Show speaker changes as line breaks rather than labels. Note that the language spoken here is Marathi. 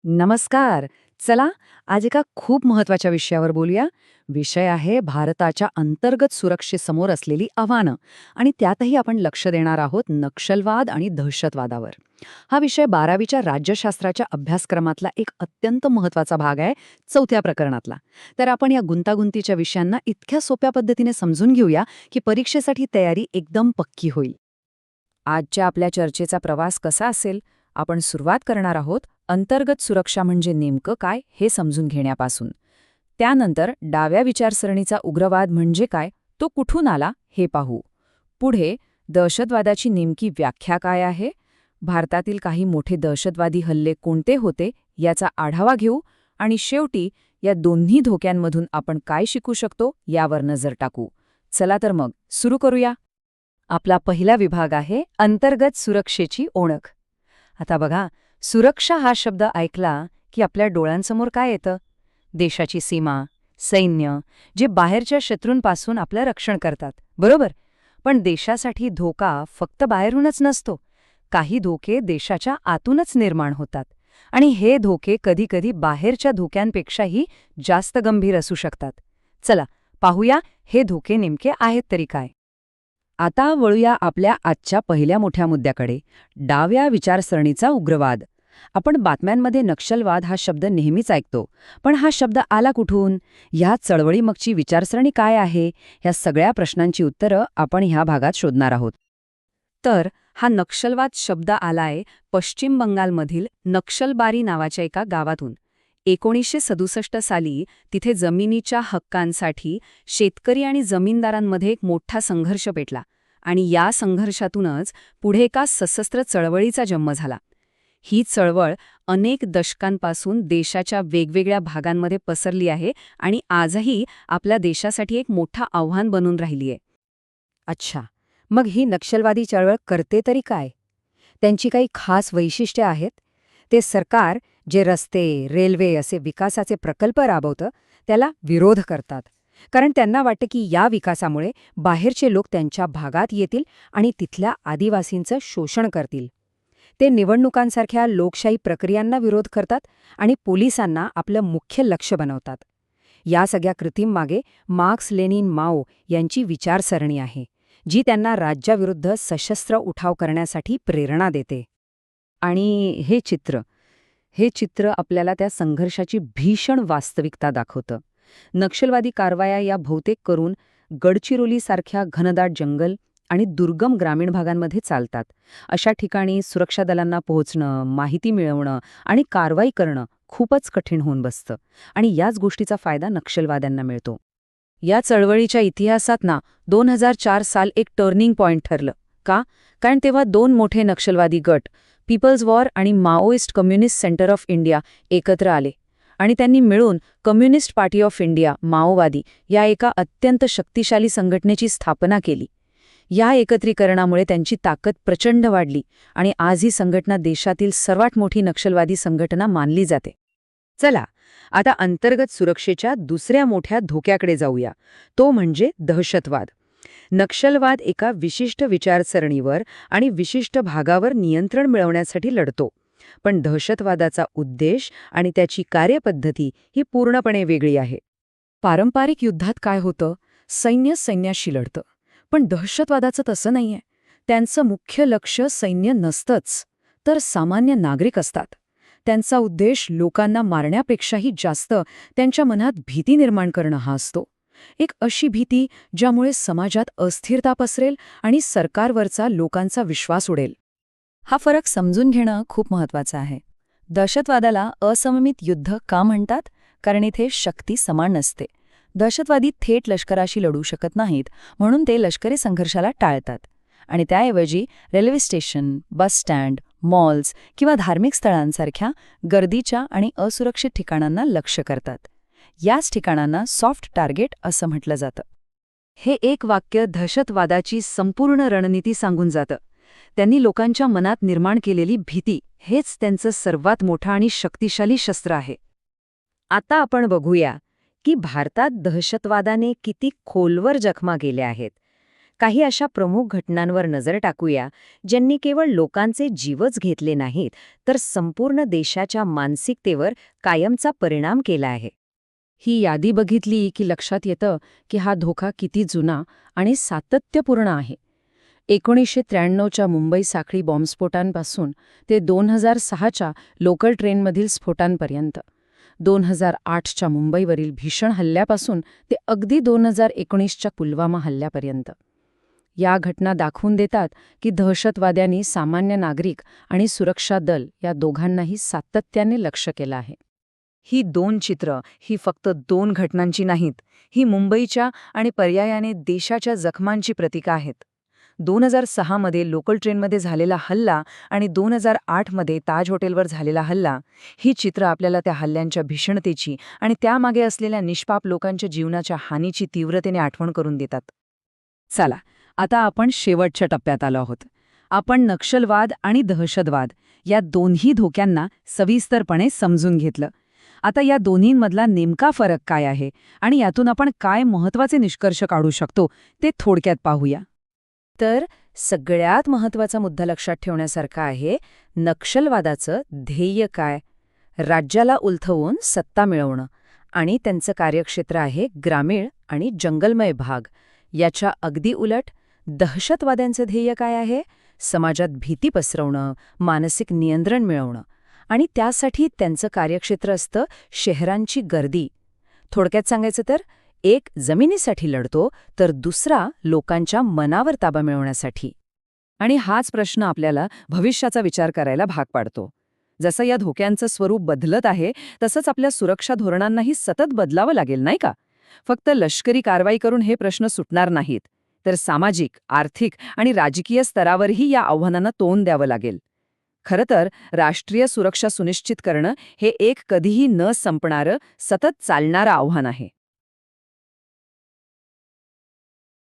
नमस्कार. चला, आज एका खूप महत्वाच्या विषयावर बोलूया. विषय आहे भारताच्या अंतर्गत सुरक्षेसमोर असलेली आव्हानं आणि त्यातही आपण लक्ष देणार आहोत नक्षलवाद आणि दहशतवादावर. हा विषय 12वीच्या राज्यशास्त्राच्या अभ्यासक्रमातला एक अत्यंत महत्वाचा भाग आहे, 4थ्या प्रकरणातला. तर आपण या गुंतागुंतीच्या विषयांना इतक्या सोप्या पद्धतीने समजून घेऊया की परीक्षेसाठी तयारी एकदम पक्की होईल.
आजच्या आपल्या चर्चेचा प्रवास कसा असेल? आपण सुरुवात करणार आहोत अंतर्गत सुरक्षा म्हणजे नेमकं काय हे समजून घेण्यापासून. त्यानंतर डाव्या विचारसरणीचा उग्रवाद म्हणजे काय, तो कुठून आला हे पाहू. पुढे दहशतवादाची नेमकी व्याख्या काय आहे, भारतातील काही मोठे दहशतवादी हल्ले कोणते होते याचा आढावा घेऊ आणि शेवटी या दोन्ही धोक्यांमधून आपण काय शिकू शकतो यावर नजर टाकू. चला तर मग सुरू करूया.
आपला पहिला विभाग आहे अंतर्गत सुरक्षेची ओळख. आता बघा, सुरक्षा हा शब्द ऐकला की आपल्या डोळ्यांसमोर काय येतं? देशाची सीमा, सैन्य, जे बाहेरच्या शत्रूंपासून आपलं रक्षण करतात, बरोबर? पण देशासाठी धोका फक्त बाहेरूनच नसतो. काही धोके देशाच्या आतूनच निर्माण होतात आणि हे धोके कधीकधी बाहेरच्या धोक्यांपेक्षाही जास्त गंभीर असू शकतात. चला पाहूया हे धोके नेमके आहेत तरी काय. आता वळूया आपल्या आजच्या पहिल्या मोठ्या मुद्द्याकडे, डाव्या विचारसरणीचा उग्रवाद. आपण बातम्यांमध्ये नक्षलवाद हा शब्द नेहमीच ऐकतो, पण हा शब्द आला कुठून? ह्या चळवळीमागची विचारसरणी काय आहे? ह्या सगळ्या प्रश्नांची उत्तरं आपण ह्या भागात शोधणार आहोत. तर हा नक्षलवाद शब्द आलाय पश्चिम बंगालमधील नक्षलबारी नावाच्या एका गावातून. 1967 साली तिथे जमिनीच्या हक्कांसाठी शेतकरी आणि जमीनदारांमध्ये एक मोठा संघर्ष पेटला आणि या संघर्षातूनच पुढे एका सशस्त्र चळवळीचा जन्म झाला. ही चळवळ अनेक दशकांपासून देशाच्या वेगवेगळ्या भागांमध्ये पसरली आहे आणि आजही आपल्या देशासाठी एक मोठं आव्हान बनून राहिली आहे. अच्छा, मग ही नक्षलवादी चळवळ करते तरी काय? त्यांची काही खास वैशिष्ट्ये आहेत? ते सरकार जे रस्ते, रेल्वे असे विकासाचे प्रकल्प राबवतं त्याला विरोध करतात, कारण त्यांना वाटतं की या विकासामुळे बाहेरचे लोक त्यांच्या भागात येतील आणि तिथल्या आदिवासींचं शोषण करतील. ते निवडणुकांसारख्या लोकशाही प्रक्रियांना विरोध करतात आणि पोलिसांना आपलं मुख्य लक्ष बनवतात. या सगळ्या कृतींमागे मार्क्स लेनिन माओ यांची विचारसरणी आहे, जी त्यांना राज्याविरुद्ध सशस्त्र उठाव करण्यासाठी प्रेरणा देते. आणि हे चित्र आपल्याला त्या संघर्षाची भीषण वास्तविकता दाखवतं. नक्षलवादी कारवाया या बहुतेक करून गडचिरोलीसारख्या घनदाट जंगल आणि दुर्गम ग्रामीण भागांमध्ये चालतात. अशा ठिकाणी सुरक्षा दलांना पोहोचणं, माहिती मिळवणं आणि कारवाई करणं खूपच कठीण होऊन बसतं आणि याच गोष्टीचा फायदा नक्षलवाद्यांना मिळतो. या चळवळीच्या इतिहासात 2004 साल एक टर्निंग पॉइंट ठरलं. का? कारण तेव्हा दोन मोठे नक्षलवादी गट, पीपल्स वॉर आणि Maoist communist centre of India एकत्र आले आणि त्यांनी मिळून कम्युनिस्ट पार्टी ऑफ इंडिया माओवादी या एका अत्यंत शक्तिशाली संघटनेची स्थापना केली. या एकत्रीकरणामुळे त्यांची ताकद प्रचंड वाढली आणि आज ही संघटना देशातील सर्वात मोठी नक्षलवादी संघटना मानली जाते. चला, आता अंतर्गत सुरक्षेच्या दुसऱ्या मोठ्या धोक्याकडे जाऊया, तो म्हणजे दहशतवाद. नक्षलवाद एका विशिष्ट विचारसरणीवर आणि विशिष्ट भागावर नियंत्रण मिळवण्यासाठी लढतो, पण दहशतवादाचा उद्देश आणि त्याची कार्यपद्धती ही पूर्णपणे वेगळी आहे. पारंपरिक युद्धात काय होतं? सैन्य सैन्याशी लढतं, पण दहशतवादाचं तसं नाहीये. त्यांचं मुख्य लक्ष सैन्य नसतंच, तर सामान्य नागरिक असतात. त्यांचा उद्देश लोकांना मारण्यापेक्षाही जास्त त्यांच्या मनात भीती निर्माण करणं हा असतो. एक अशी भीती ज्यामुळे समाजात अस्थिरता पसरेल आणि सरकारवरचा लोकांचा विश्वास उडेल. हा फरक समजून घेणं खूप महत्वाचं आहे. दहशतवादाला असममित युद्ध का म्हणतात? कारण इथे शक्ती समान नसते. दहशतवादी थेट लष्कराशी लढू शकत नाहीत, म्हणून ते लष्करी संघर्षाला टाळतात आणि त्याऐवजी railway station, bus stand, malls किंवा धार्मिक स्थळांसारख्या गर्दीच्या आणि असुरक्षित ठिकाणांना लक्ष्य करतात. याच ठिकाणांना सॉफ्ट टार्गेट असं म्हटलं जातं. हे एक वाक्य दहशतवादाची संपूर्ण रणनीती सांगून जातं. त्यांनी लोकांच्या मनात निर्माण केलेली भीती हेच त्यांचं सर्वात मोठं आणि शक्तिशाली शस्त्र आहे. आता आपण बघूया की भारतात दहशतवादाने किती खोलवर जखमा केल्या आहेत. काही अशा प्रमुख घटनांवर नजर टाकूया ज्यांनी केवळ लोकांचे जीवच घेतले नाहीत तर संपूर्ण देशाच्या मानसिकतेवर कायमचा परिणाम केला आहे.
ही यादी बघितली की लक्षात येतं की हा धोका किती जुना आणि सातत्यपूर्ण आहे. 1993च्या मुंबई साखळी बॉम्बस्फोटांपासून ते 2006च्या लोकल ट्रेनमधील स्फोटांपर्यंत, 2008च्या मुंबईवरील भीषण हल्ल्यापासून ते अगदी 2019च्या पुलवामा हल्ल्यापर्यंत. या घटना दाखवून देतात की दहशतवाद्यांनी सामान्य नागरिक आणि सुरक्षा दल या दोघांनाही सातत्याने लक्ष्य केलं आहे.
ही 2 चित्र ही फक्त 2 घटनांची नाहीत, ही मुंबईच्या आणि पर्यायाने देशाच्या जखमांची प्रतीकं आहेत. 2006 मध्ये लोकल ट्रेनमध्ये झालेला हल्ला आणि 2008 मध्ये ताज हॉटेलवर झालेला हल्ला, ही चित्र आपल्याला त्या हल्ल्यांच्या भीषणतेची आणि त्यामागे असलेल्या निष्पाप लोकांच्या जीवनाच्या हानीची तीव्रतेने आठवण करून देतात.
चला, आता आपण शेवटच्या टप्प्यात आलो आहोत. आपण नक्षलवाद आणि दहशतवाद या दोन्ही धोक्यांना सविस्तरपणे समजून घेतलं. आता या दोन्हींमधला नेमका फरक काय आहे आणि यातून आपण काय महत्त्वाचे निष्कर्ष काढू शकतो ते थोडक्यात पाहूया.
तर सगळ्यात महत्त्वाचा मुद्दा लक्षात ठेवण्यासारखा आहे नक्षलवादाचं ध्येय काय. राज्याला उलथवून सत्ता मिळवणं आणि त्यांचं कार्यक्षेत्र आहे ग्रामीण आणि जंगलमय भाग. याच्या अगदी उलट दहशतवाद्यांचं ध्येय काय आहे? समाजात भीती पसरवणं, मानसिक नियंत्रण मिळवणं आणि त्यासाठी त्यांचं कार्यक्षेत्र असतं शहरांची गर्दी. थोडक्यात सांगायचं तर एक जमिनीसाठी लढतो तर दुसरा लोकांच्या मनावर ताबा मिळवण्यासाठी.
आणि हाच प्रश्न आपल्याला भविष्याचा विचार करायला भाग पाडतो. जसं या धोक्यांचं स्वरूप बदलत आहे तसंच आपल्या सुरक्षा धोरणांनाही सतत बदलावं लागेल, नाही का? फक्त लष्करी कारवाई करून हे प्रश्न सुटणार नाहीत, तर सामाजिक, आर्थिक आणि राजकीय स्तरावरही या आव्हानांना तोंड द्यावं लागेल. खरं तर राष्ट्रीय सुरक्षा सुनिश्चित करणं हे एक कधीही न संपणारं, सतत चालणारं आव्हान आहे.